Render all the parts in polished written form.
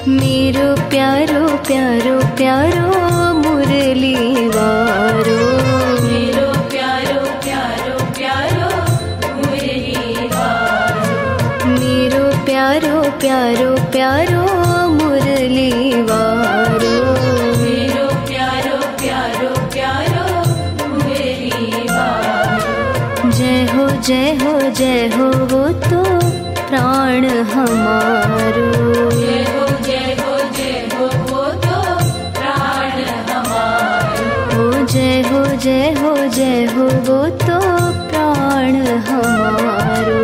मेरो प्यारो प्यारो प्यारो मुरली वारो, मेरो प्यारो प्यारो प्यारो मुरली वारो, मेरो प्यारो प्यारो प्यारो मुरली वारो, मेरो प्यारो प्यारो प्यारो मुरली वारो। जय हो जय हो जय हो वो तो प्राण हमारो, जय हो जय हो जय हो वो तो प्राण हमारो, ओ जय हो जय हो जय हो वो तो प्राण हमारो,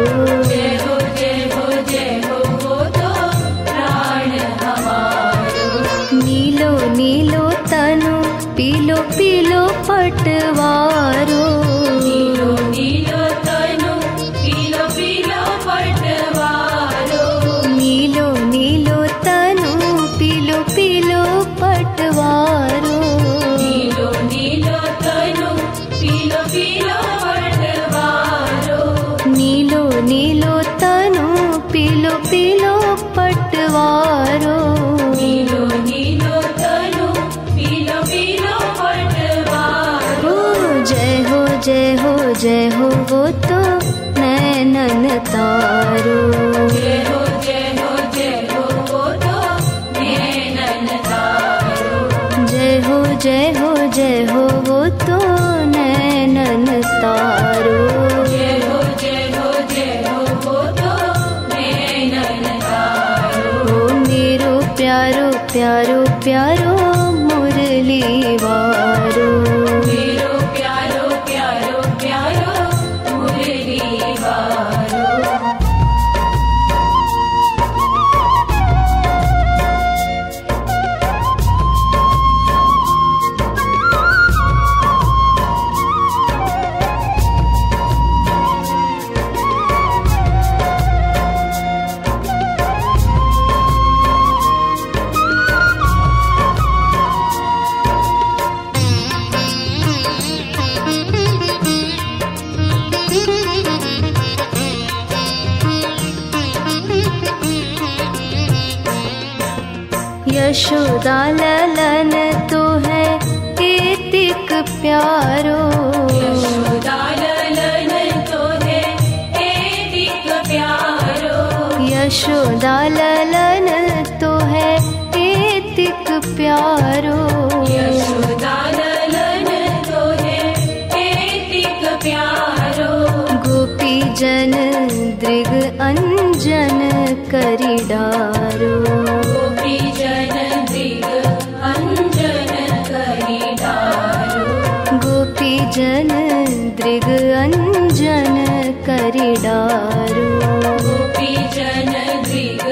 जय हो जय हो जय हो वो तो प्राण हमारो। नीलो नीलो तनु पीलो पीलो पटवारो, नीलो नीलो तनु पीलो पीलो पटवारो, नीलो नीलो तनु पीलो पीलो पटवारो, नीलो नीलो तनु पीलो पीलो पटवारो, नीलो नीलो तनु पीलो पीलो पटवारो, नीलो नीलो तनु पीलो पीलो पटवारो। जय हो जय हो जय हो वो तो नैनन तारो, जय हो जय हो जय हो वो तो नैनन तारो, जय हो जय हो जय हो वो तो नैनन तारो, जय हो जय हो जय हो वो तो नैनन तारो। ओ मेरो प्यारो प्यारो प्यारो मुरली वारो, मेरो प्यारो प्यारो प्यारो मुरली वारो। यशोदा ललन तो है एतिक प्यारो, यशोदा ललन तो है एतिक प्यारो, यशोदा ललन तो है एतिक प्यारो, यशोदा ललन तो है एतिक प्यारो। गोपी जन दृग अंजन करी डारो, गोपी जन दृग अंजन करी डारो, गोपी जन दृग अंजन करी डारो, गोपी जन दृग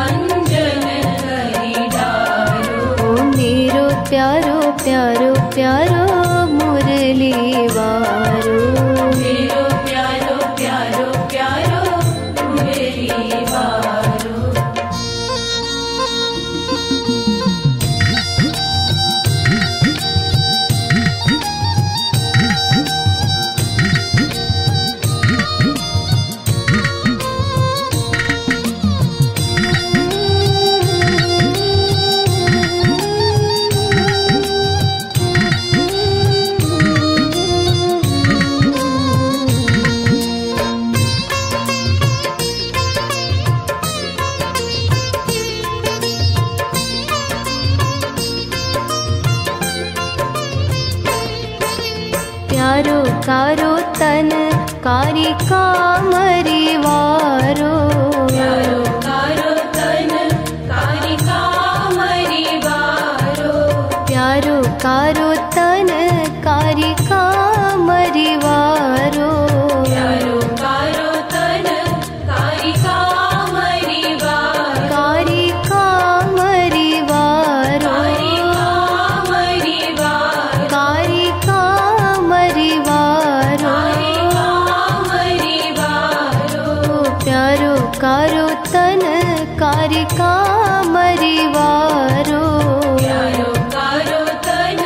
अंजन करी डारो। ओ मेरो प्यारो प्यारो प्यारो मुरली वारो, मेरो प्यारो प्यारो प्यारो मुरली वारो। प्यारो कारो तन कारी कामरी वारो, प्यारो कारो तन कारी कामरी वारो, प्यारो कारो तन कारी कामरी वारो, प्यारो कारो तन कारी कामरी वारो, कारी कामरी वारो, कारी कामरी वारो, कारी कामरी वारो, कारी कामरी वारो। ओ प्यारो कारो तन कारी कामरी वारो, प्यारो कारो तन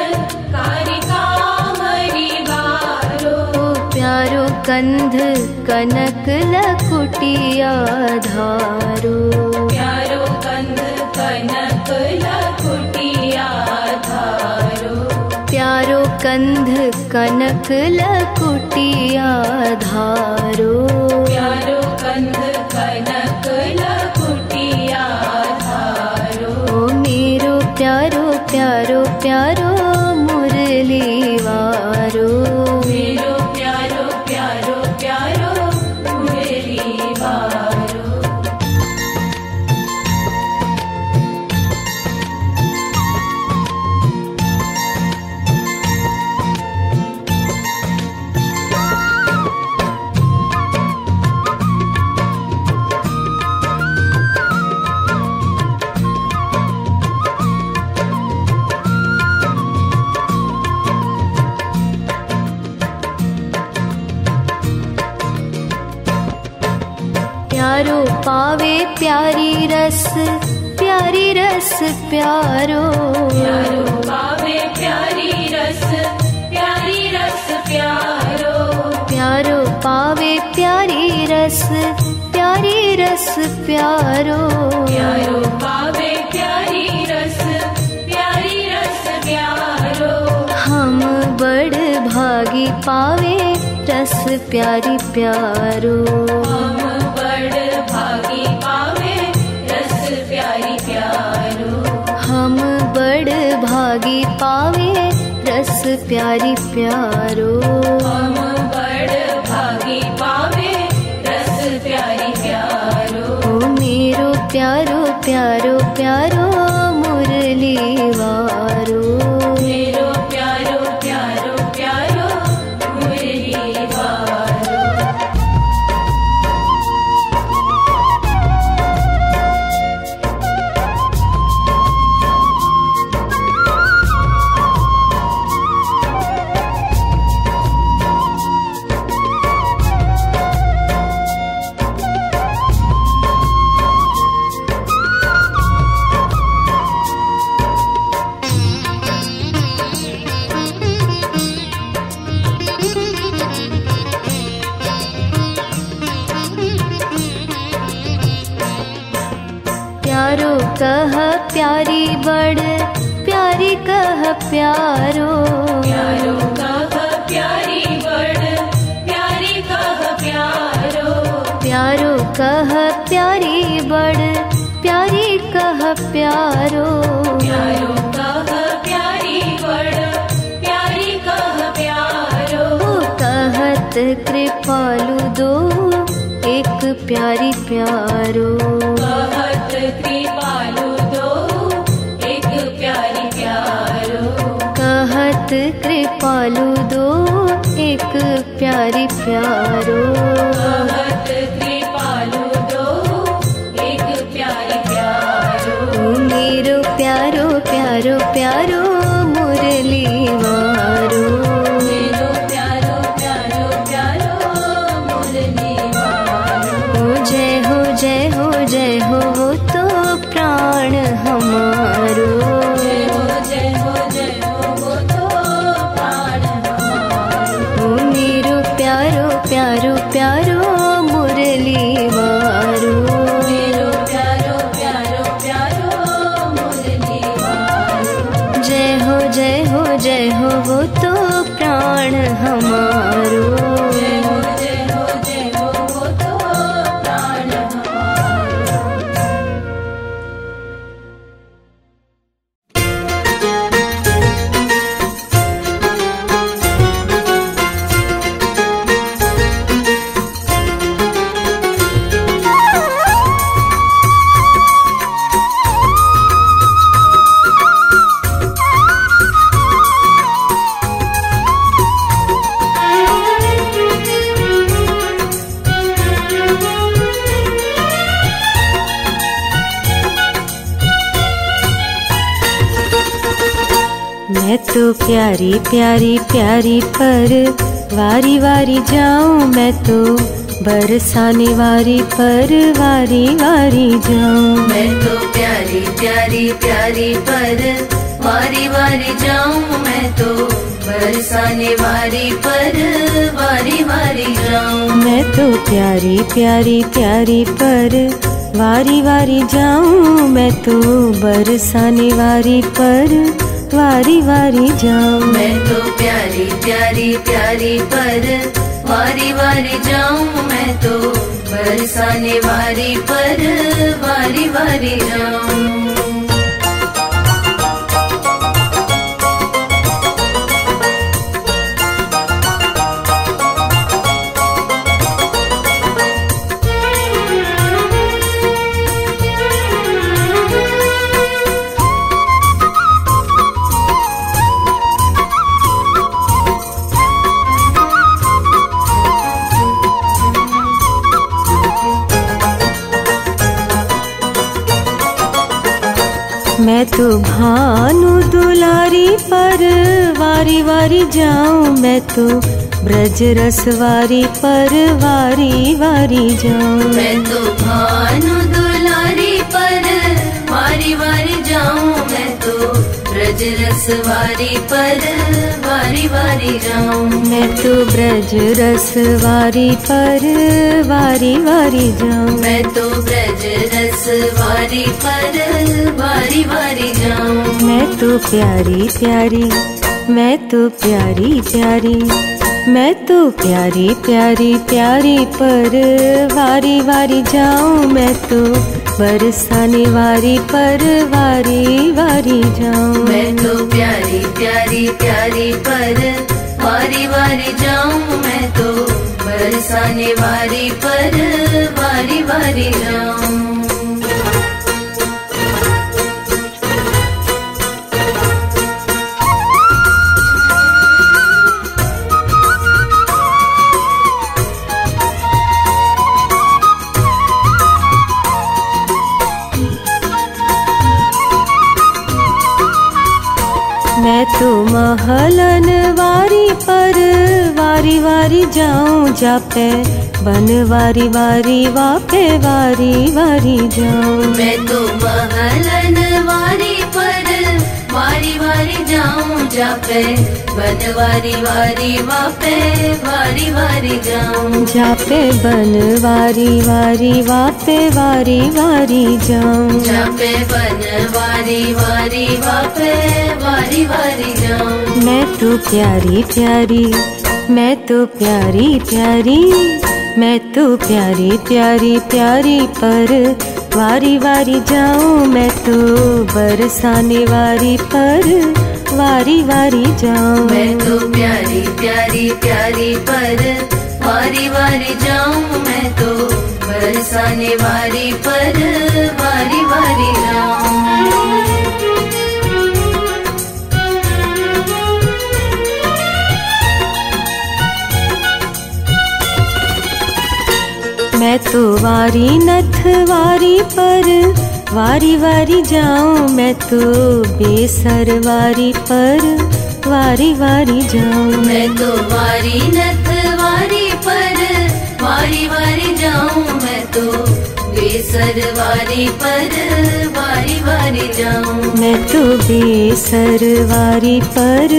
कारी कामरी वारो, ओ प्यारो कंध कनक लकुटिया धारो, प्यारो कंध कनक लकुटिया धारो। प्यारो कंध कनक लकुटिया धारो। प्यारो कंध कनक लकुटिया धारो। ओ मेरो प्यारो प्यारो प्यारो मुरली वारो। मेरो प्यारो प्यारो प्यारो मुरली वारो। प्यारो पावे प्यारी रस प्यारो। प्यारो पावे प्यारी रस प्यारो। प्यारो पावे प्यारी रस प्यारो। प्यारो पावे प्यारी रस प्यारो। हम बड़ भागी पावे रस प्यारी प्यारो। हम बड़ भागी पावे रस प्यारी प्यारो। हम बड़ भागी पावे रस प्यारी प्यारो। हम बड़ भागी पावे रस प्यारी प्यारो। ओ मेरो प्यारो प्यारो प्यारो मुरली वारो। मेरो प्यारो प्यारो प्यारो मुरली वारो। प्यारो कह प्यारी बड़ प्यारी कह प्यारो। प्यारो कह प्यारी बड़ प्यारी कह प्यारो। प्यारो कह प्यारी बड़ प्यारी कह प्यारो। प्यारो कह प्यारी बड़ प्यारी कह प्यारो। कहत कृपालु दो एक प्यारी प्यारो। कहत कृपालु दो एक प्यारी प्यारो। कहत कृपालु दो एक प्यारी प्यारो। कहत कृपालु दो एक प्यारी प्यारो। ओ मेरो प्यारो प्यारो प्यारो मुरली वारो। मेरो प्यारो प्यारो प्यारो मुरली वारो। ओ जय हो जय हो जय हो वो तो प्राण हमारो। जय हो जय हो जय हो वो तो प्राण हमारो। ओ मेरो प्यारो प्यारो प्यारो मुरली वारो। मेरो प्यारो प्यारो प्यारो मुरली वारो। जय हो जय हो जय हो वो तो प्राण हमारो। जय हो जय हो जय हो वो तो प्राण हमारो। मैं तो प्यारी प्यारी प्यारी पर वारी वारी जाऊं। मैं तो बरसाने वारी पर वारी वारी जाऊं। मैं तो प्यारी प्यारी प्यारी पर वारी वारी जाऊं। मैं तो बरसाने वारी पर वारी वारी जाऊं। मैं तो प्यारी प्यारी प्यारी पर वारी वारी जाऊं मैं तो बरसाने वारी पर वारी वारी जाऊं। मैं तो प्यारी प्यारी प्यारी पर वारी वारी जाऊं। मैं तो बरसाने वारी पर वारी वारी जाऊं। मैं तो भानु दुलारी पर वारी वारी जाऊं। मैं तो ब्रज रसवारी पर वारी वारी जाऊं। मैं तो भानु दुलारी पर वारी वारी जाऊं। मैं तो ब्रज रसवारी पर वारी वारी जाऊं। मैं तो ब्रज रसवारी पर वारी वारी जाऊं। मैं तो ब्रज रसवारी पर वारी वारी जाऊं। मैं तो प्यारी प्यारी, मैं तो प्यारी प्यारी, मैं तो प्यारी प्यारी प्यारी पर वारी वारी जाऊं। मैं तो बरसाने वारी पर वारी वारी जाऊं। मैं तो प्यारी प्यारी प्यारी पर वारी वारी जाऊं। मैं तो बरसाने वारी पर वारी वारी जाऊं। मैं तो महलन वारी पर वारी वारी जाऊं। जापे बन वारी वारी वापे वारी वारी जाऊं। मैं तो महलन वारी पर वारी वारी जाऊं। जापे बन वारी वारी वापे वारी वारी जाऊं। जापे बन वारी वारी वापे वारी वारी जाऊं। जापे बन वारी वारी वापे वारी वारी जाऊं। मैं तो प्यारी प्यारी, मैं तो प्यारी प्यारी, मैं तो प्यारी प्यारी प्यारी पर वारी वारी जाऊं। मैं तो बरसाने वारी पर वारी वारी जाऊं। मैं तो प्यारी प्यारी प्यारी पर वारी वारी जाऊं। मैं तो बरसाने वारी पर वारी वारी जाऊं। मैं तो वारी नथ वारी पर वारी वारी जाऊं। मैं तो बेसर वारी पर वारी वारी जाऊं। मैं तो वारी नथ वारी पर वारी वारी जाऊं। मैं तो बेसर वारी पर वारी वारी जाऊं। मैं तो बेसर वारी पर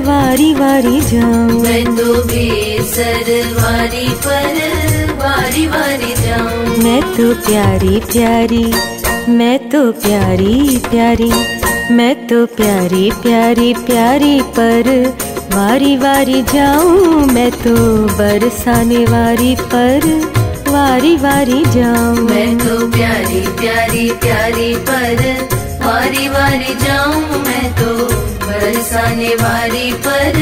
वारी वारी जाऊं। मैं तो बेसर वारी पर वारी वारी जाऊं। मैं तो प्यारी प्यारी, मैं तो प्यारी प्यारी, मैं तो प्यारी प्यारी प्यारी पर वारी वारी जाऊं। मैं तो बरसाने वारी पर वारी वारी जाऊं। मैं तो प्यारी प्यारी प्यारी पर वारी वारी जाऊं। मैं तो बरसाने वारी पर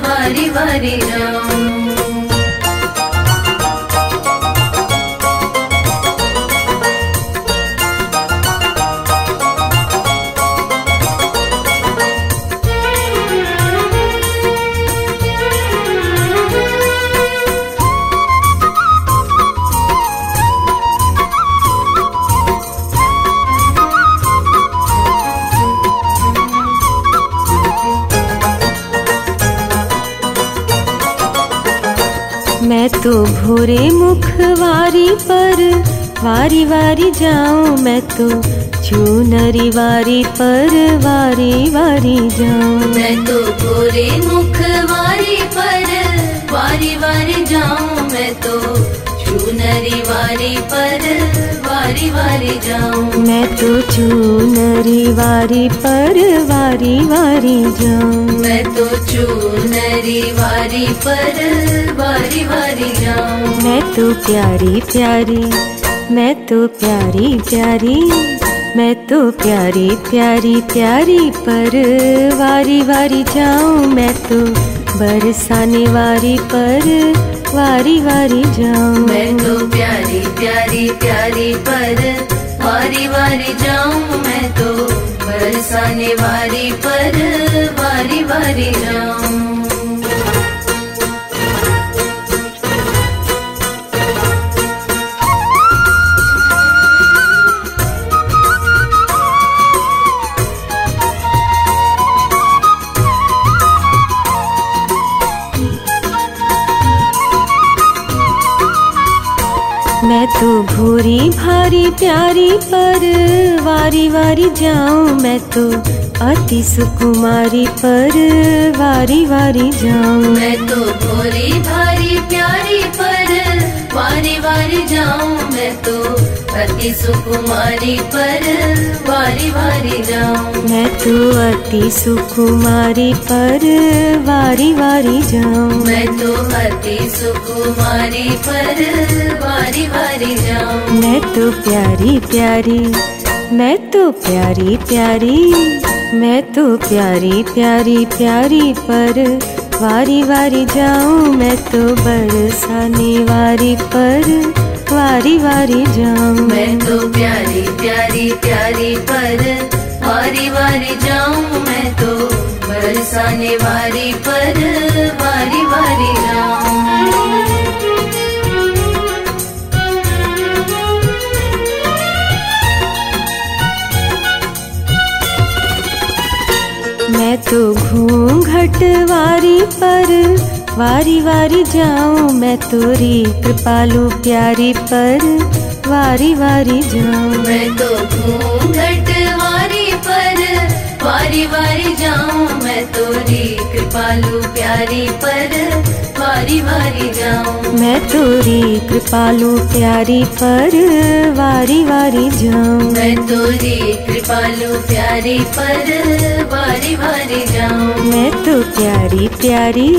वारी वारी जाऊं। मैं तो भूरे मुख वारी पर वारी वारी जाऊं। मैं तो चूनरी वारी पर वारी वारी जाऊं। मैं तो भूरे मुख वारी पर वारी वारी जाऊं। मैं तो चूनरी वारी पर वारी वारी जाऊं। मैं तो चूनरी वारी पर वारी वारी जाऊं। मैं तो चूनरी वारी पर वारी वारी जाऊं। मैं तो प्यारी प्यारी, मैं तो प्यारी प्यारी, मैं तो प्यारी प्यारी प्यारी पर वारी वारी जाऊं। मैं तो बरसाने वारी पर वारी वारी जाऊं। मैं तो प्यारी प्यारी प्यारी पर वारी वारी जाऊं। मैं तो बरसाने वारी पर वारी वारी जाऊं। मैं तो भूरी भारी प्यारी पर वारी वारी जाऊं। मैं तो अति सुकुमारी पर वारी वारी जाऊं। मैं तो भूरी भारी प्यारी पर वारी वारी जाऊं। मैं तो अति सुकुमारी पर वारी वारी जाऊं। मैं तो अति सुकुमारी पर वारी वारी जाऊं। मैं तो अति सुकुमारी पर वारी वारी जाऊं। मैं तो प्यारी प्यारी, मैं तो प्यारी प्यारी, मैं तो प्यारी प्यारी प्यारी पर वारी वारी जाऊं। मैं तो बरसाने वारी पर वारी वारी जाऊं। मैं तो प्यारी प्यारी प्यारी पर वारी वारी जाऊं। मैं तो बरसाने वारी पर वारी वारी जाऊं। मैं तो घूंघट वारी पर वारी वारी जाऊं। मैं तोरी कृपालु प्यारी पर वारी वारी जाऊं। मैं तो घूंघट वारी पर वारी वारी जाऊं। मैं तोरी कृपालु प्यारी पर वारी वारी जाऊं। मैं तोरी कृपालु प्यारी पर वारी वारी जाऊं। मैं तोरी कृपालु प्यारी पर वारी वारी जाऊं। मैं तो प्यारी प्यारी,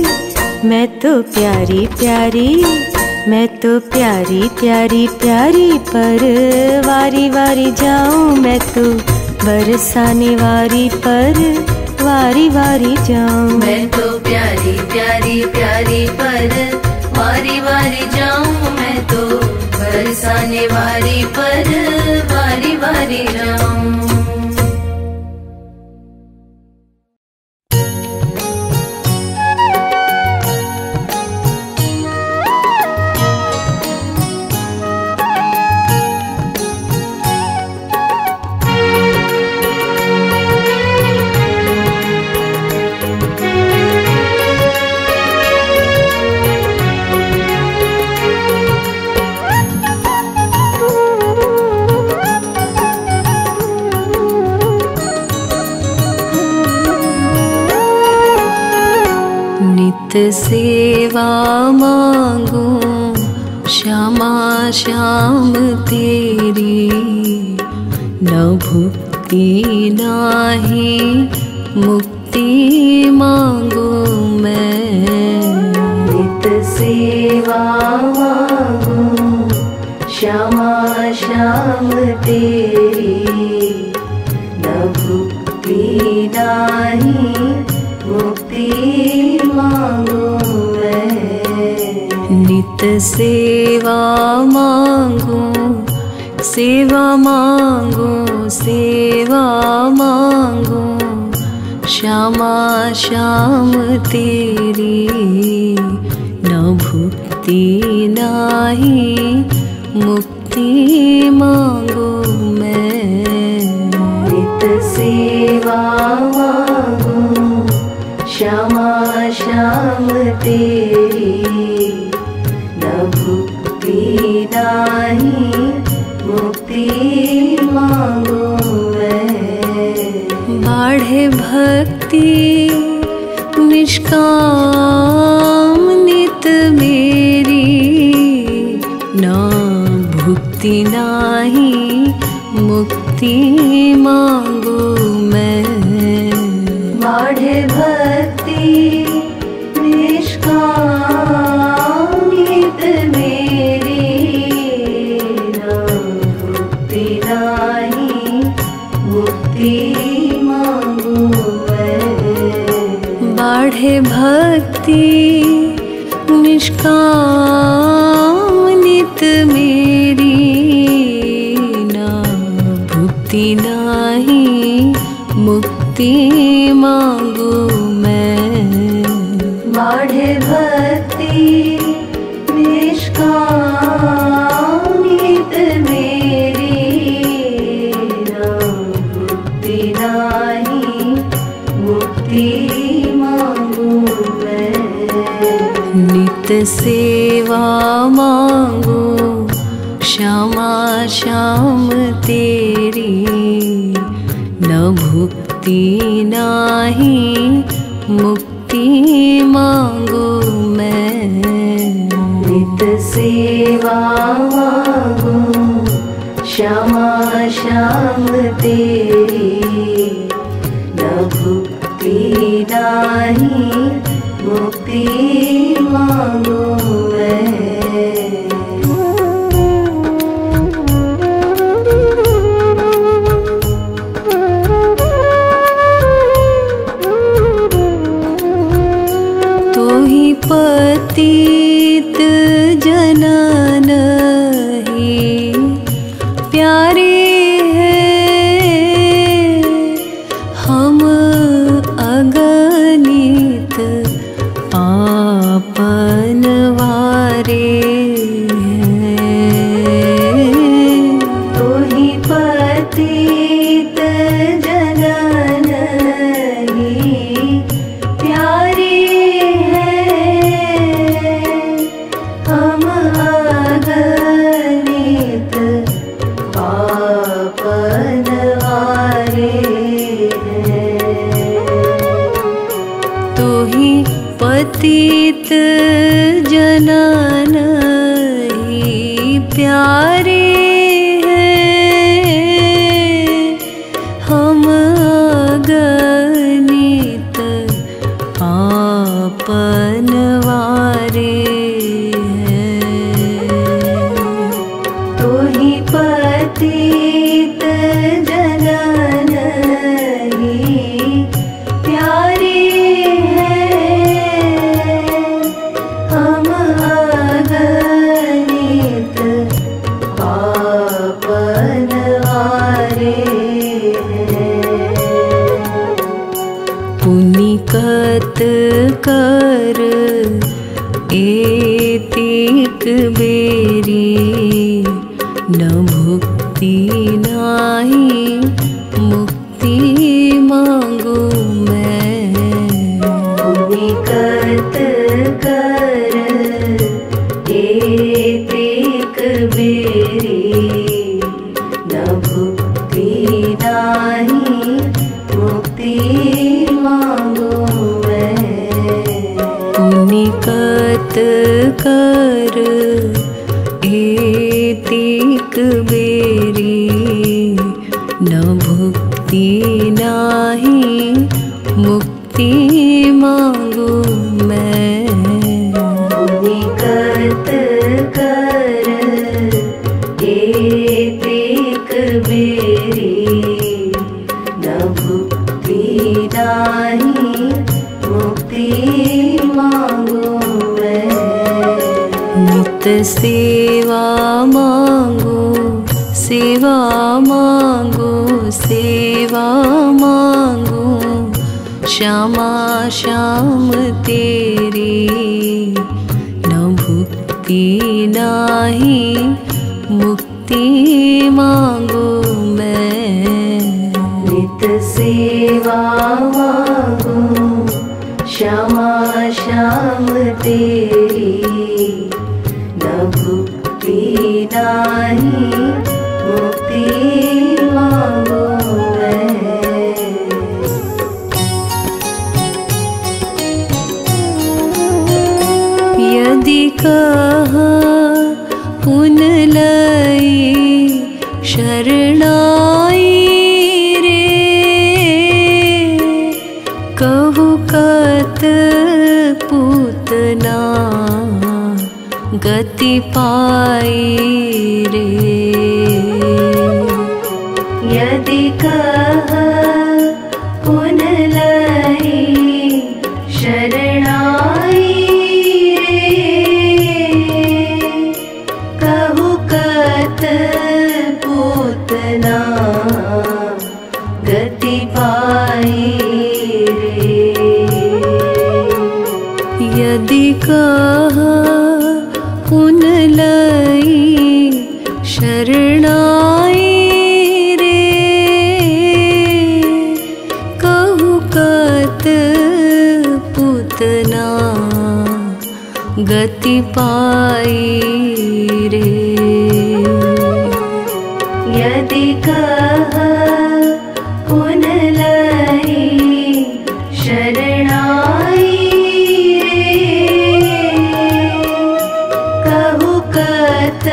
मैं तो प्यारी प्यारी, मैं तो प्यारी प्यारी प्यारी पर वारी वारी जाऊं। मैं तो बरसाने वारी पर वारी वारी जाऊं। मैं तो प्यारी प्यारी प्यारी पर वारी वारी जाऊं। मैं तो बरसाने वारी पर वारी वारी जाऊं। सेवा मांगू श्यामा श्याम तेरी, न भुक्ति नाही मुक्ति मांगू मैं। नित सेवा मांगू श्यामा श्याम तेरी, न भुक्ति नाही मुक्ति मांगू मैं। नित सेवा मांगू, सेवा मांगू, सेवा मांगू श्यामा श्याम तेरी, न भुक्ति नाही मुक्ति मांगू मैं। नित सेवा मांगू श्यामा श्याम तेरी, न भुक्ति नाही मुक्ति मांगू मैं। बाढ़े भक्ति निष्काम नित मेरी, न मुक्ति नाही, मुक्ति मांगू मैं। बाढ़े भक्ति निष्कामित मेरी, ना मुक्ति नाही, मुक्ति मांगू मैं। बाढ़े भक्ति निष्कामित मेरी, ना भुक्ति नाही, मुक्ति मांगू मैं। बाढ़े भक्ति निष्कामित मेरी, ना मुक्ति नाही, मुक्ति मांगू मैं। नित सेवा मांगू श्यामा श्याम तेरी, न भुक्ति नाही, मुक्ति मांगू मैं। नित सेवा मांगू श्यामा श्याम तेरी, न भुक्ति नाही, मुक्ति मांगू मैं। पतित जनन ही प्यारे हैं, हम अगणित पापन वारे हैं। तो ही पतित जनन ही प्यारे, हम अगणित पापन वारे हैं। तो ही पतित जनन ही प्यारे हैं, हम अगणित पापन वारे। पतित जनन ही प्यारे हैं, हम अगणित पापन वारे हैं। पुनिकत कर एतिक बेरी, न भुक्ति नाही, मुक्ति मांगू मैं। पुनिकत कर एतिक बेरी, न भुक्ति नाही, मुक्ति मांगू मैं। पुनिकत कर एतिक बेरी, न भुक्ति नाही, मुक्ति मांगू मैं। पुनिकत कर एतिक बेरी, न भुक्ति नाही, मुक्ति मांगू मैं। नित सेवा मांगू, सेवा मांगू, सेवा मांगू श्यामा श्याम तेरी, न भुक्ति नाही, मुक्ति मांगू मैं। नित सेवा मांगू श्यामा श्याम तेरी, न भुक्ति नाही, मुक्ति मांगू मैं। यदि कहा पुन लई गति पाई रे। यदि कह पुन लई शरणाई रे, कहु कत पूतना गति पाई रे। यदि कह पुन लई शरणाई रे, कहु कत पूतना गति पाई रे। यदि कह पुन लई शरणाई रे, कहु कत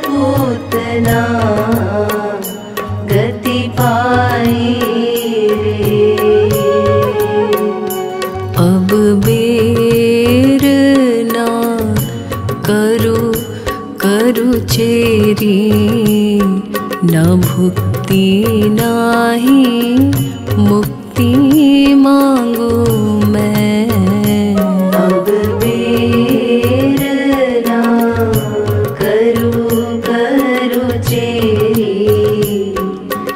पूतना गति पाई रे। अब बेर ना करू चेरी, न भुक्ति नाही मुक्ति मांगू मैं। अब बेर ना करू चेरी,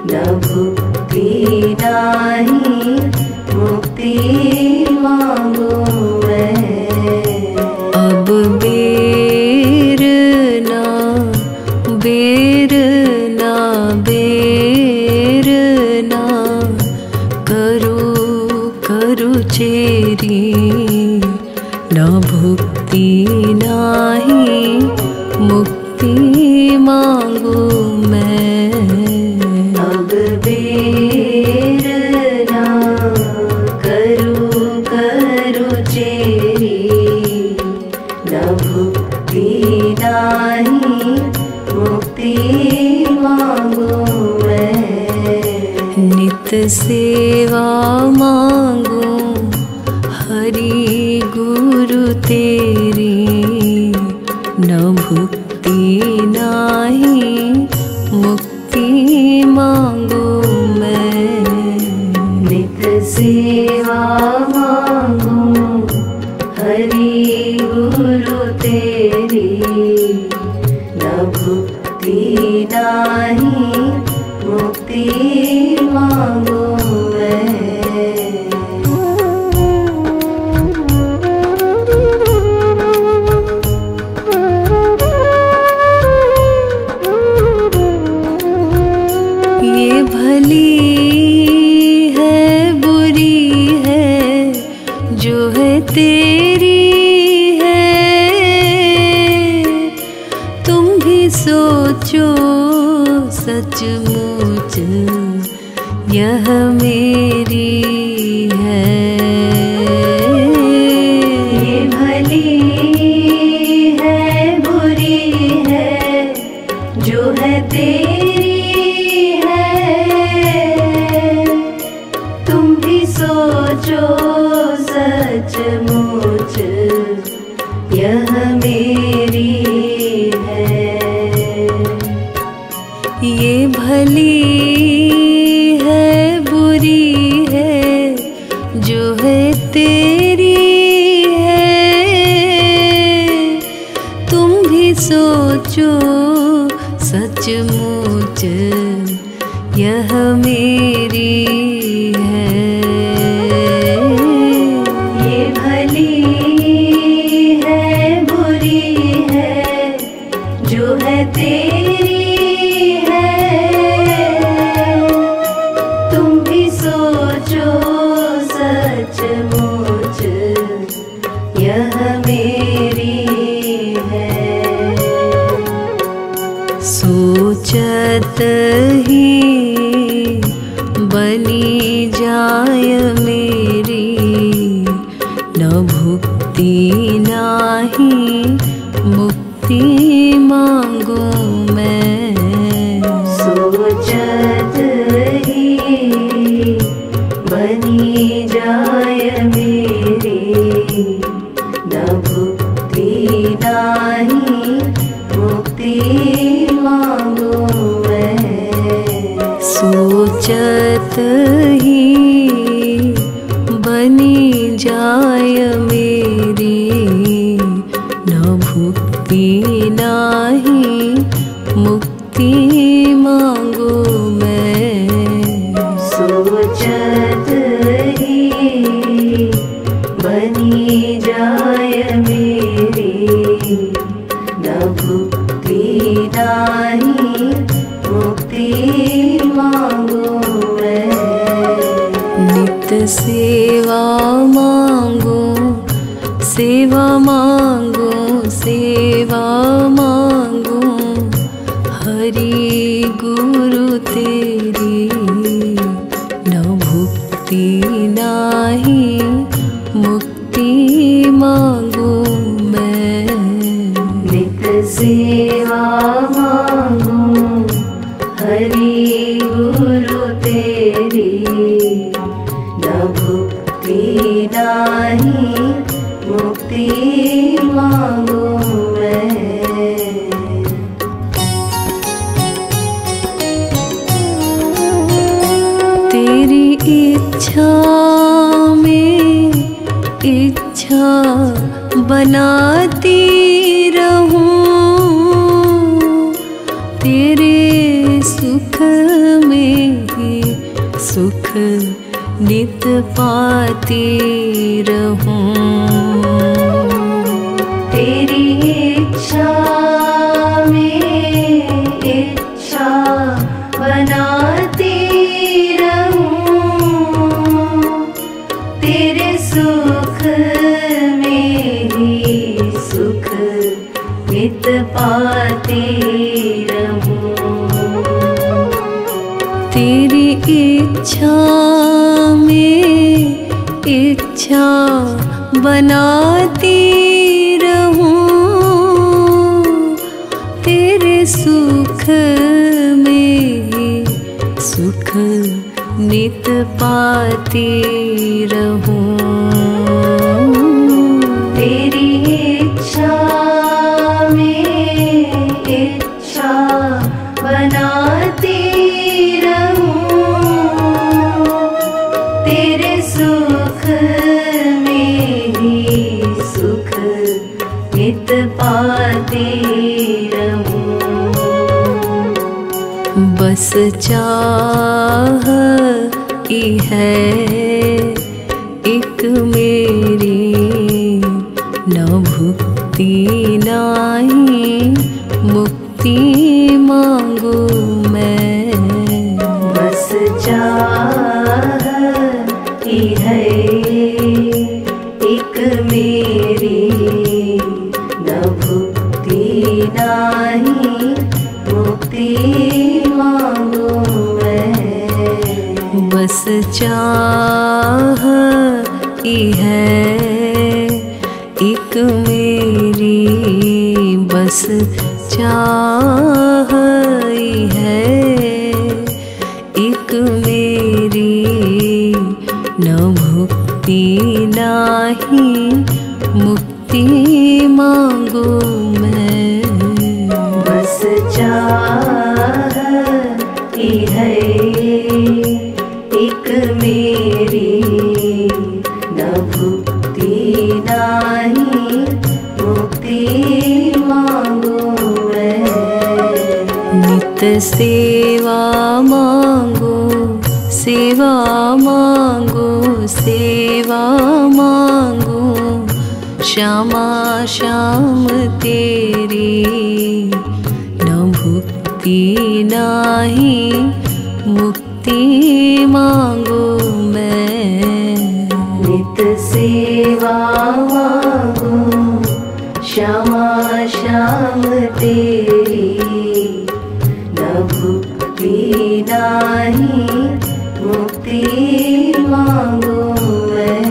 न भुक्ति नाही मुक्ति मांगू मैं। अब बेर ना करू चेरी, न भुक्ति नाही मुक्ति मांगू मैं। अब बेर ना करू चेरी, न भुक्ति नाही मुक्ति मांगू मैं। नित सेवा मांगू हरि गुरु तेरी, न भुक्ति नाही मुक्ति मांगू मैं। नित सेवा मांगू हरि गुरु तेरी, न भुक्ति नाही मुक्ति मांगू मैं। ये भली है बुरी है जो है तेरी है, तुम भी सोचो सचमुच यह मेरी है। ये भली है बुरी है जो है तेरी है, तुम भी सोचो सचमुच यह मेरी है। ये भली है बुरी है जो है तेरी है, तुम भी सोचो सचमुच यह मेरी है। ये भली है बुरी है जो है तेरी है, तुम भी सोचो सचमुच यह मेरी है। सोचत ही बनी जाय मेरी, न भुक्ति नाही मुक्ति मांगू मैं। सोचत ही बनी जाय मेरी, न भुक्ति नाही सेवा मांगो, सेवा मांगो, सेवा मांगो, हरि गुरु तेरी न भुक्ति नाही मुक्ति मांगो मैं। नित सेवा मांगो, हरि गुरु तेरी न भुक्ति नाही मुक्ति मांगो मैं। तेरी इच्छा में इच्छा बनाती रहूं, तेरे सुख में ही सुख नित पाती रहूं। तेरी इच्छा में इच्छा बनाती रहूं, तेरे सुख में ही सुख नित पाती रहूं। तेरी इच्छा में इच्छा बनाती रहूं, तेरे सुख में सुख नित पाती रहूं। तेरी इच्छा में इच्छा बनाती रहूं, तेरे सुख में ही सुख नित पाती रहूं। बस चाह ही है एक मेरी, न भुक्ति नाही मुक्ति मांगो मैं। बस चाह ही है एक मेरी, न भुक्ति नाही मुक्ति मांगो मैं। बस चाह ही है एक मेरी, बस चाह ही है एक मेरी, न भुक्ति नाही मुक्ति मांगो मैं। बस चाह ही है एक मेरी, न भुक्ति नाही मुक्ति मांगो मैं। नित सेवा मांगो, सेवा मांगो, सेवा मांगो, श्यामा श्याम तेरी न भुक्ति नाही मुक्ति मांगो मैं। नित सेवा मांगो, श्यामा श्याम तेरी न भुक्ति नाही मुक्ति मांगो मैं।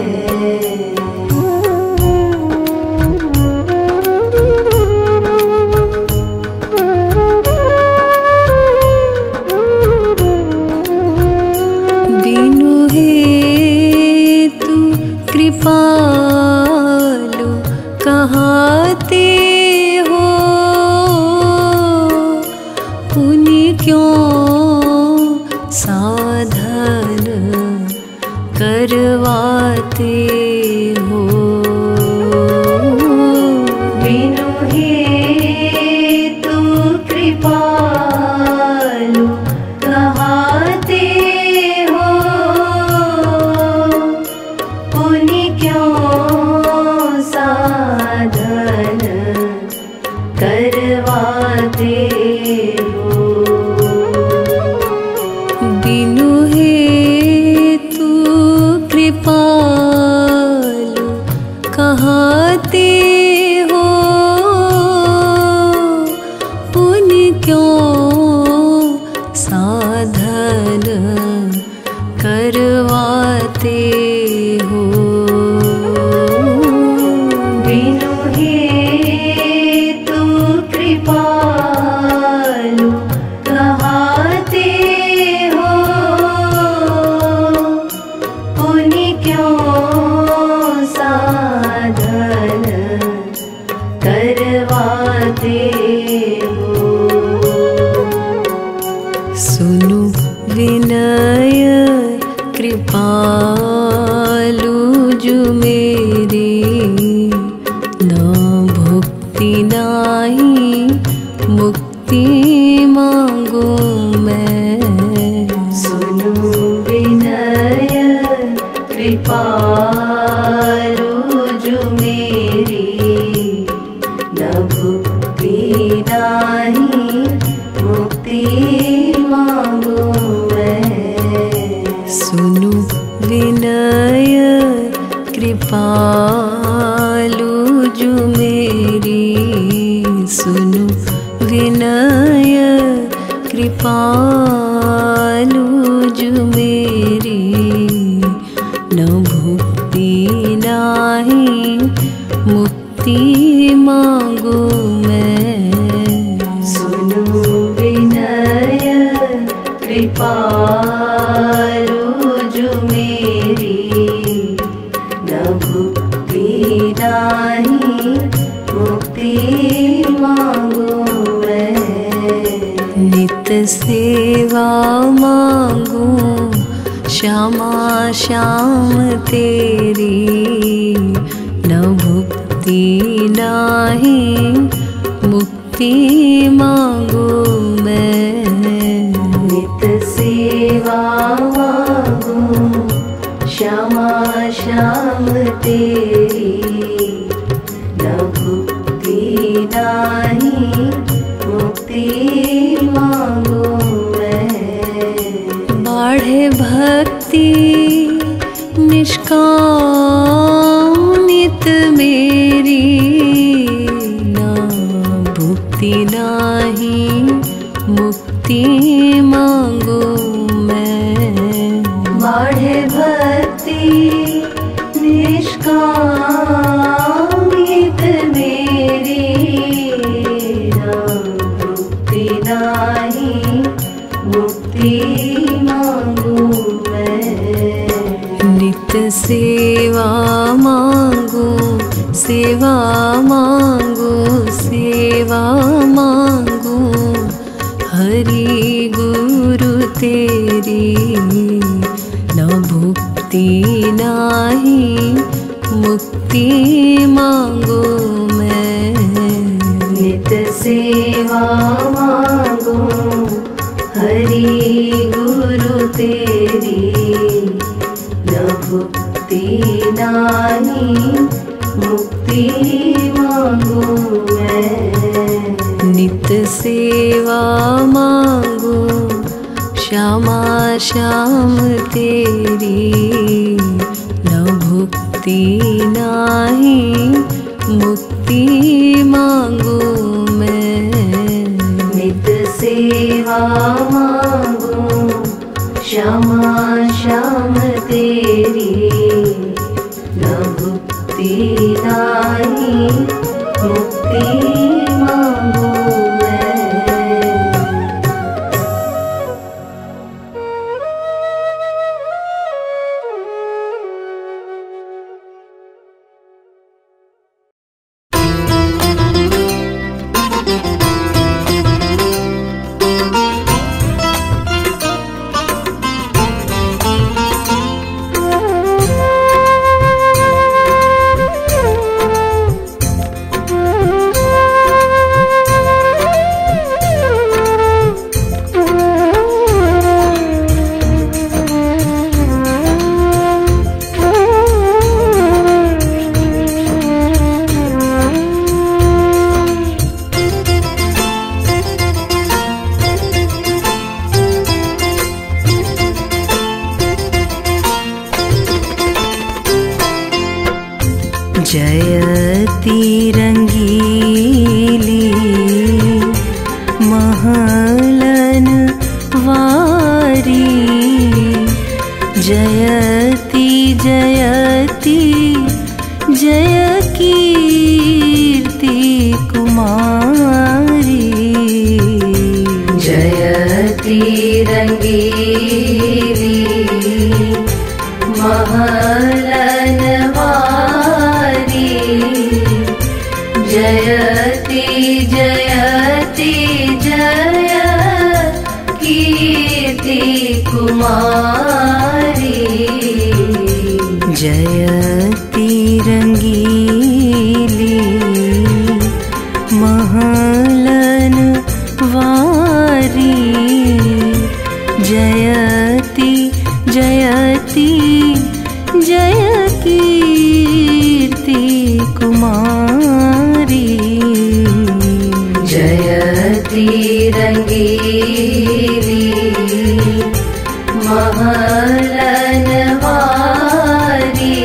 कृपालु कहाते हो, पुण्य क्यों साधन करवाते हो। बिनु हेतु कृपालु कहाते हो, पुण्य क्यों साधन करवाते हो। बिनु हेतु करवाते हो। बिनु हेतु कृपालु कहाते हो, पुनि क्यों साधन करवाते हो। सुनु विनय कृपालु जो मेरी, ना भुक्ति नाही मुक्ति मांगू मैं। सुनु विनय कृपालु जो मेरी, न भुक्ति नाही मुक्ति मांगू मैं। सुनु विनय कृपालु जो मेरी, सुनु विनय कृपालु जो मेरी, न भुक्ति नाही मुक्ति मांगू मैं। सुनु विनय कृपालु जो मेरी, न भुक्ति नाही मुक्ति मांगू मैं। नित सेवा मांगू श्यामा श्याम तेरी, न भुक्ति नाही मुक्ति मांगू मैं। नित सेवा मांगू श्यामा श्याम तेरी, न भुक्ति नाही मुक्ति मांगू मैं। बाढ़े भक्ति निष्काम नित मेरी, ना भुक्ति नाही मुक्ति मांगू मैं। बाढ़े भक्ति निष्काम नित मेरी, ना भुक्ति नाही मुक्ति मांगू मैं। नित सेवा मांगू सेवा मांगू सेवा मांगू, हरि गुरु तेरी, न भुक्ति नाही मुक्ति मांगू मैं। नित सेवा मांगू हरि गुरु तेरी, न भुक्ति नाही मुक्ति मांगू मैं। नित सेवा मांगू श्यामा श्याम तेरी, न भुक्ति नाही मुक्ति मांगू मैं। नित सेवा मांगू श्यामा श्याम तेरी, न भुक्ति नाही मुक्ति मांगू मैं। जयति रंगीली महलन वारी, जय जयति जयति जय कीर्ति कुमारी जयति रंगीली महलनवारी जयति जयति जय कीर्ति कुमारी जयति रंगीली महलनवारी जयति जयति जय कीर्ति कुमारी जयति रंगीली महलनवारी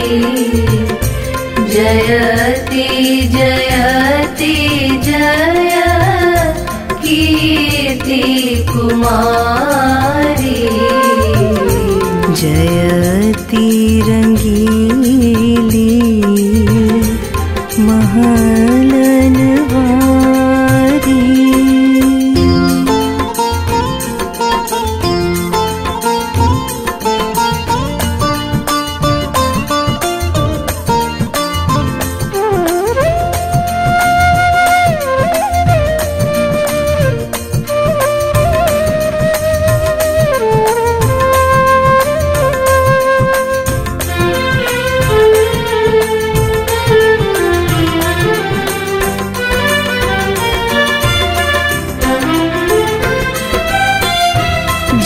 जयति जयति जय कीर्ति कुमारी जयति रंगीली महलनवारी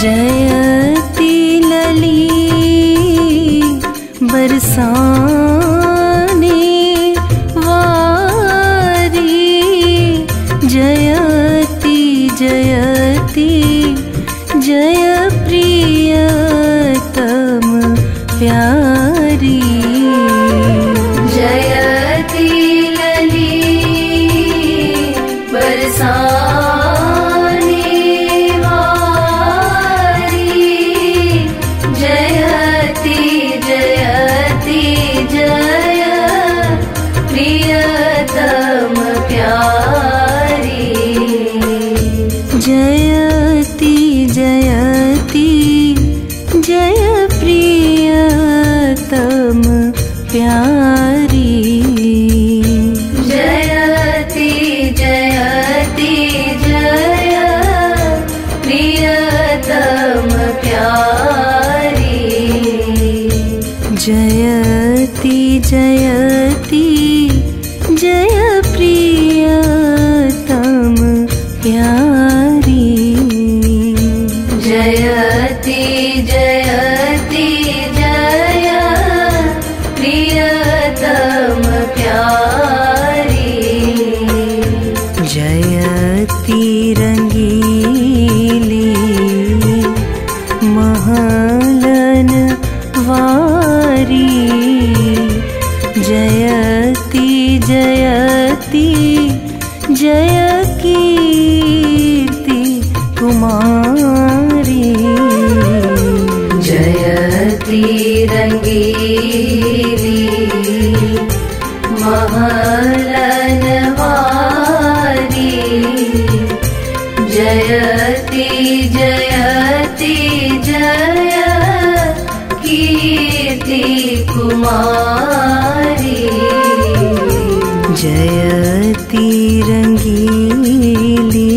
जयति लली बरसाने वारी जयति जयति जय प्रियतम प्यारी जयति लली बरसाने जयति जयति जय प्रियतम प्यारी जयति जयति जय प्रियतम प्यारी जयति जयति जय प्रियतम प्यारी जयति जयति जय प्रियतम प्यारी जयति जयति जय प्रियतम प्यारी जयति रंगीली महलनवारी जयति जयति जय कीर्ति कुमारी जयति रंगीली महलनवारी जयति जयति जय कीर्ति कुमारी जयति रंगीली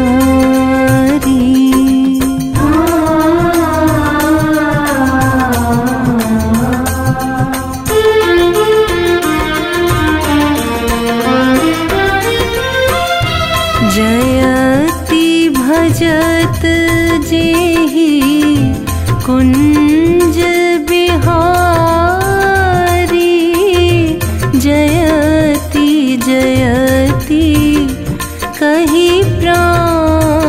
महलनवारी जयति भजत जेहि कुंज बिहारी जयति जयति कही प्राणन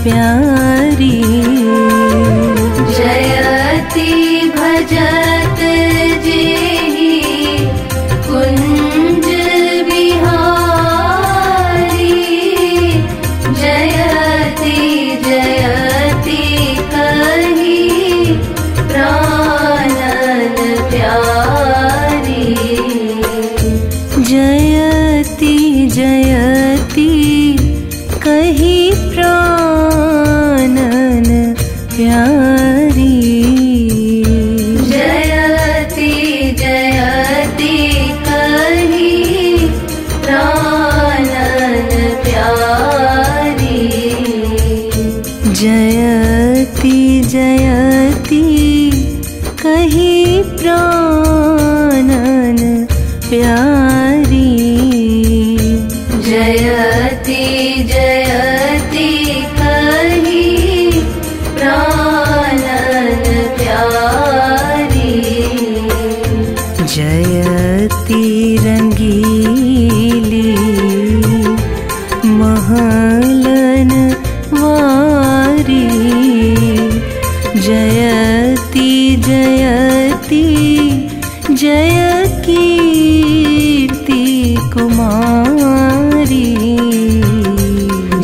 प्यारी जयति भजत जेहि कुंज बिहारी जयति जय जयति जयति कही प्राणन प्यारी। जयति जयति कही प्राणन प्यारी। जयति रंगीली महलन वारी। जयति जयति जय कीर्ति कुमारी।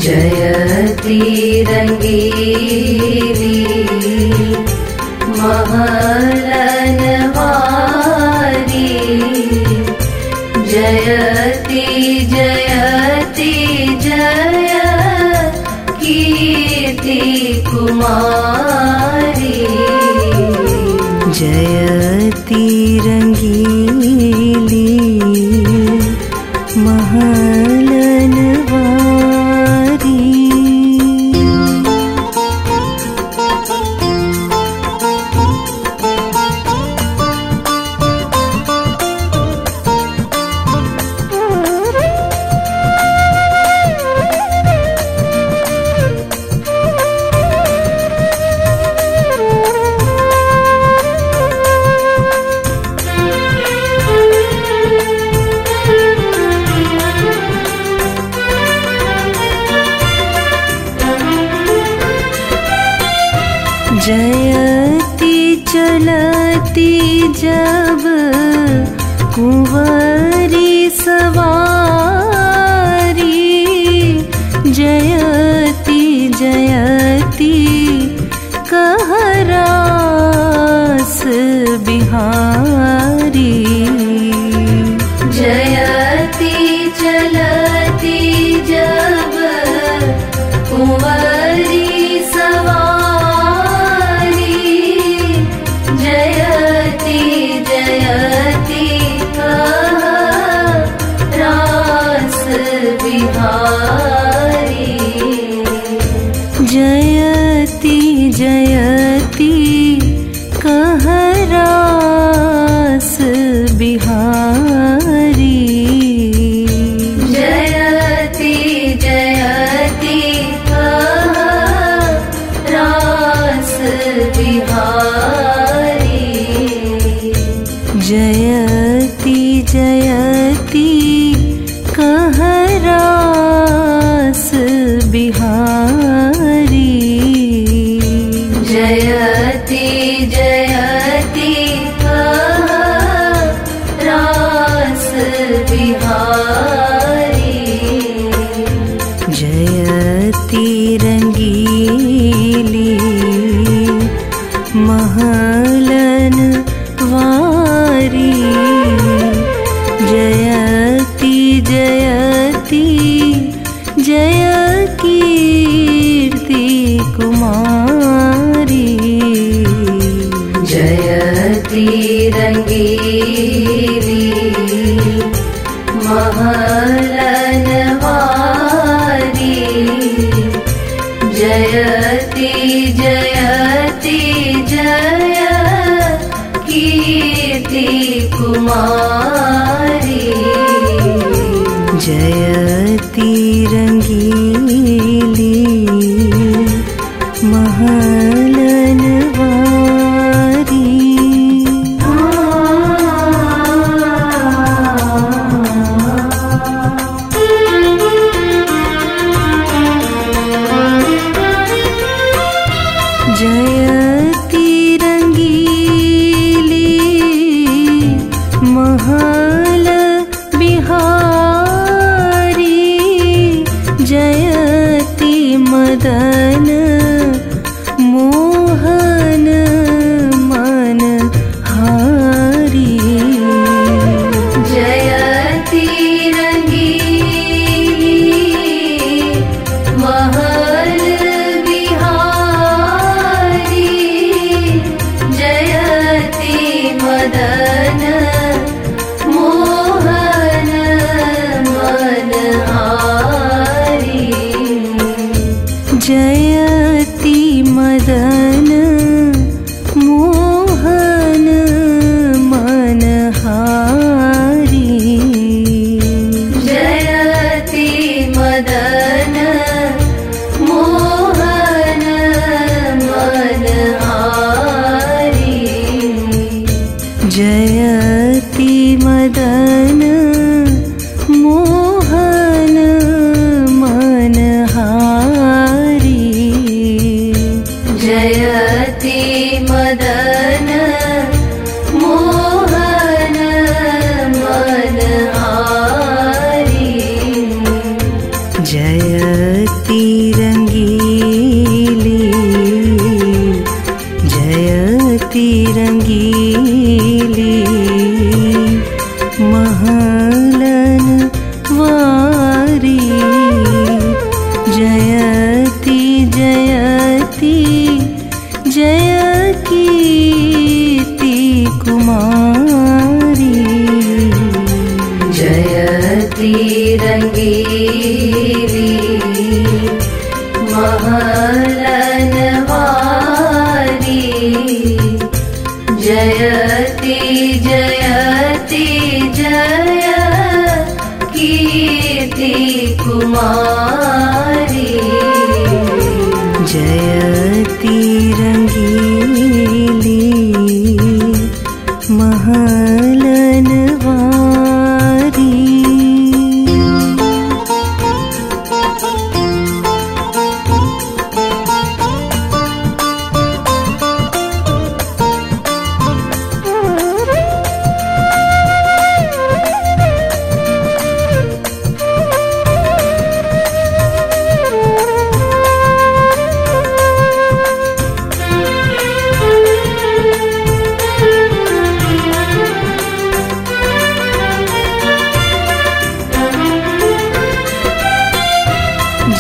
जयति रंगीली महलन वारी। जयति जयति जय कीर्ति कुमारी। जयति रंगीली महलन वारी। जयति चलती जब कुंवरी सवारी। जयति जयति कह रास बिहारी। जयति चलती जब कुंवरी सवारी। जयति जयति कह रास बिहारी। जयति जयति कह रास बिहारी। जयति जयति कह रास बिहारी। जयति जयति कह रास बिहारी। जयति जयति कह रास बिहारी। जयति रंगीली महलन वारी। जयति जयति जय कीर्ति कुमारी। जयति रंगीली महलन वारी। जयति जयति जय कीर्ति कुमारी। जयति रंगीली महलन वारी। जयति रंगीली महल बिहारी। जयति मदन जयति मदन मोहन मनहारी। जयति मदन मोहन मनहारी। जयति मदन मोहन मनहारी। जयति मदन मोहन मनहारी। जयति रंगीली जयति रंगीली महलन वारी। जयति जयति जय कीर्ति कुमारी। जयति रंगीली महलन वारी। जयति जयति जय कीर्ति कुमारी। जयति रंगीली महलन वारी।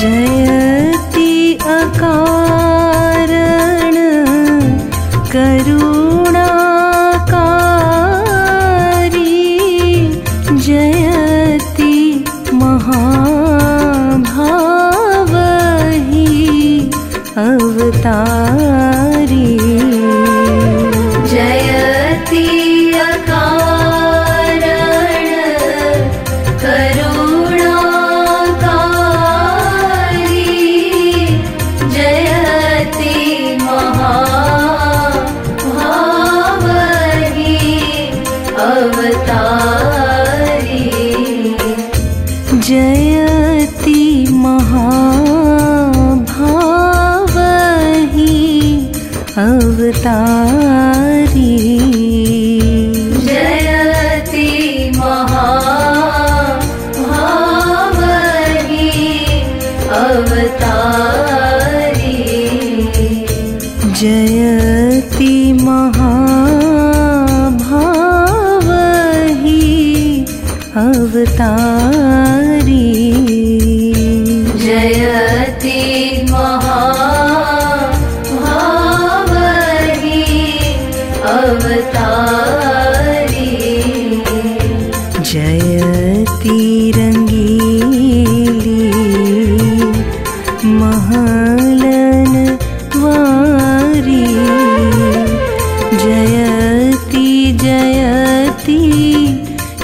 जयति अकारण करुणाकारी। जयति महाभावहि अवतारी। जयति अकारण करुणाकारी। जयति महाभावहि अवतारी। जयति महाभावहि अवतारी। जयति महाभावहि अवतारी। जयति महाभावहि अवतारी। जयति महाभावहि अवतारी। जयति रंगीली महलन वारी। जयति जयति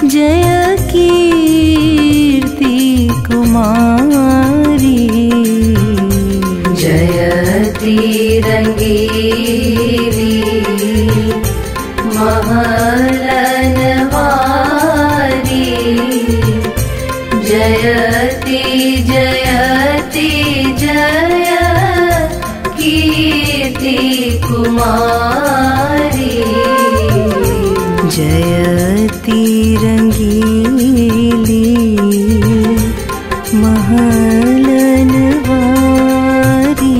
जय कीर्ति कुमारी। जयति रंगीली महलन वारी। जयति जयति जय कीर्ति कुमारी। जयति रंगीली महलन वारी।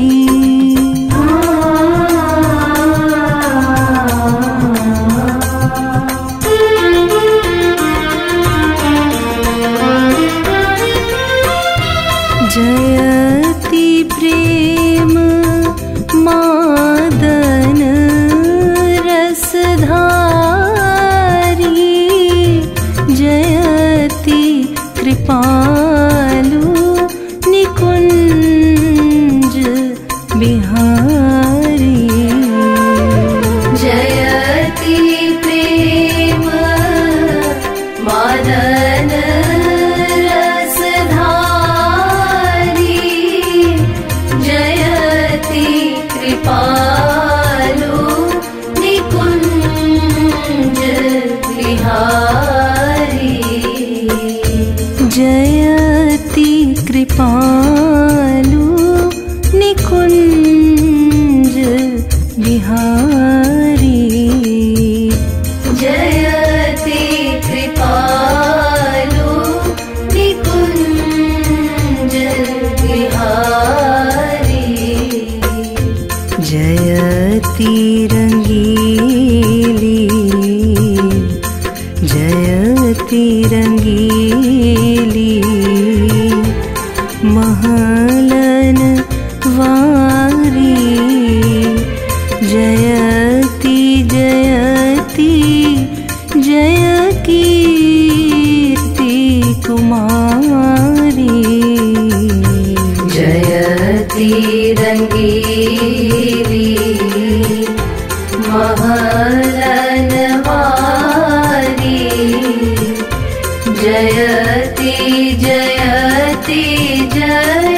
जयति प्रेम मादन बिहारी। जयति प्रेम मादन रसधारी, जयति कृपालु निकुंज बिहारी। जयति कृपालु निकुंज बिहारी। जयति कृपालु निकुंज बिहारी। जयति रंगीली, जयति रंगीली महलन वारी। जयति जयति जय कीर्ति कुमारी। जयति रंगीली महलन वारी। जयति जयति जय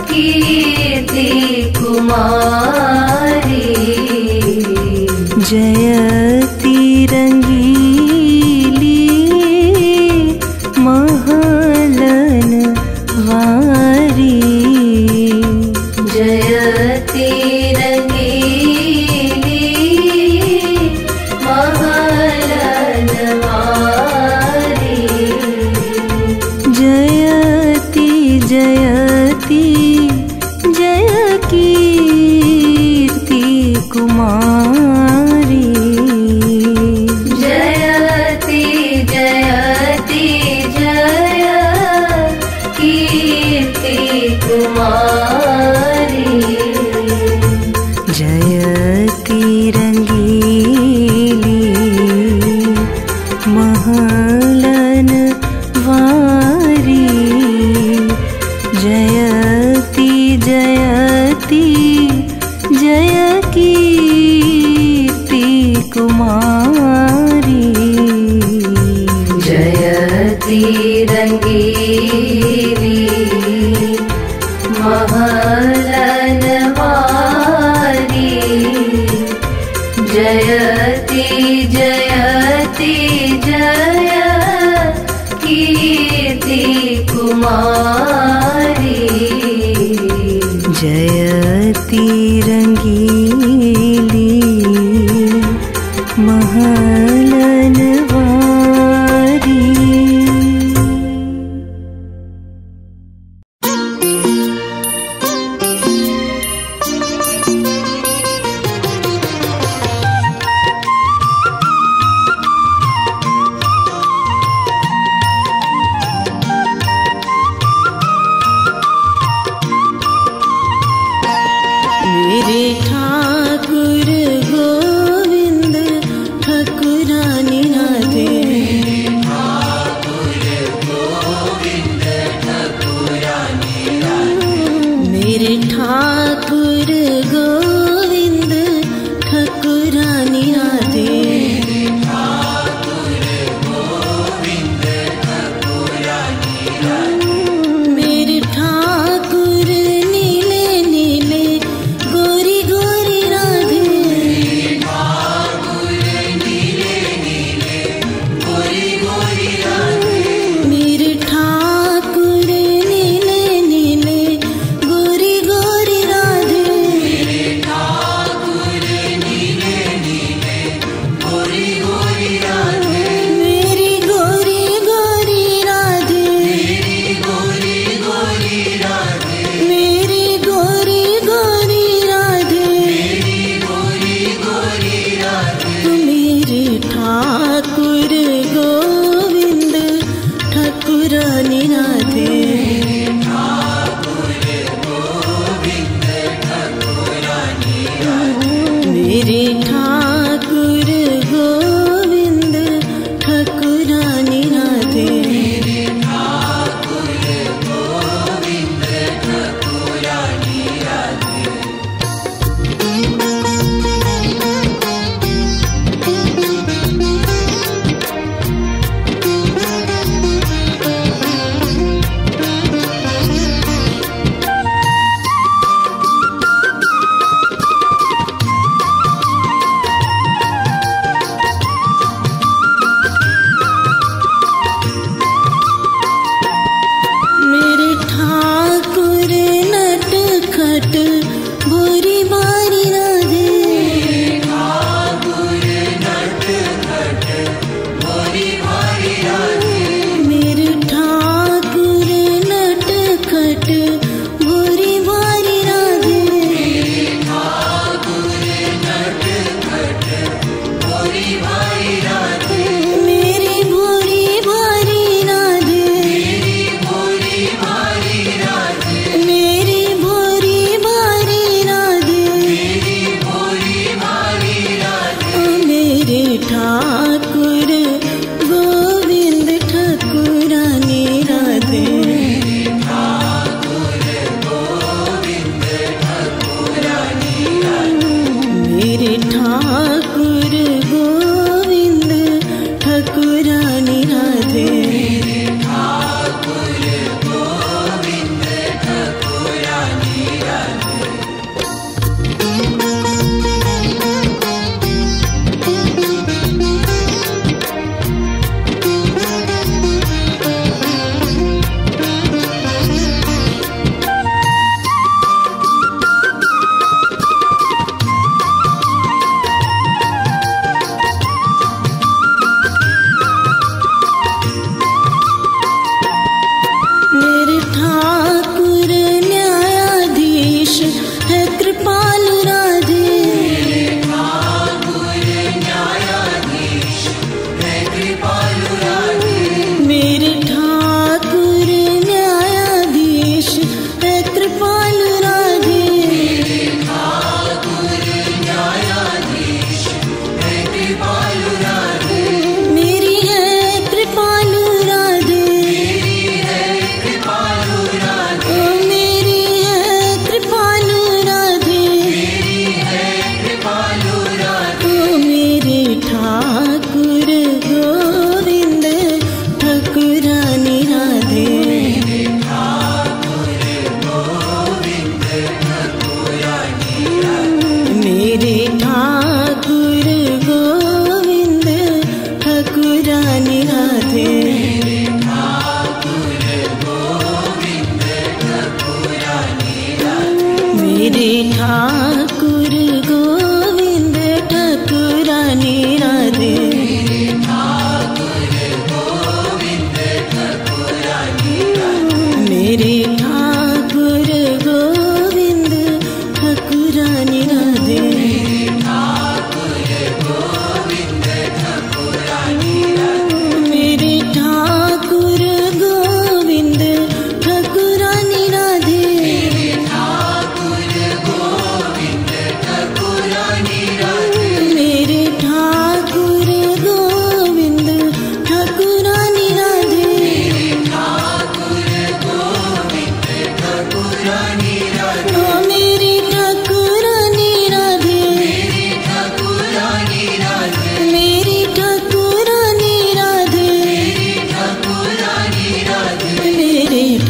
कीर्ति कुमारी। जयति रंगीली महलन वारी। जयति रंगीली महलन वारी। जयति जयति जय कीर्ति कुमारी। जयति जयति जय कीर्ति कुमारी। जयति रंगीली महलन वारी। जयति जयति जय कीर्ति कुमारी। जयति रंगीली महलन वारी। जयति जयति जय कीर्ति कुमारी। जयति रंगीली महलन वारी। मेरे ठाकुर गोविंद ठाकुरानी राधे। मेरे ठाकुर गोविंद ठाकुरानी राधे। मेरे ठाकुर नीले नीले गोरी गोरी राधे। मेरे ठाकुर नीले नीले गोरी गोरी राधे। मेरी गोरी गोरी राधे। मेरी गोरी गोरी राधे। मेरे ठाकुर गोविंद ठाकुरानी राधे। मेरे ठाकुर गोविंद ठाकुरानी राधे। ठाकुर गोविंद ठाकुरानी राधे।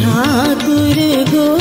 ठाकुर गो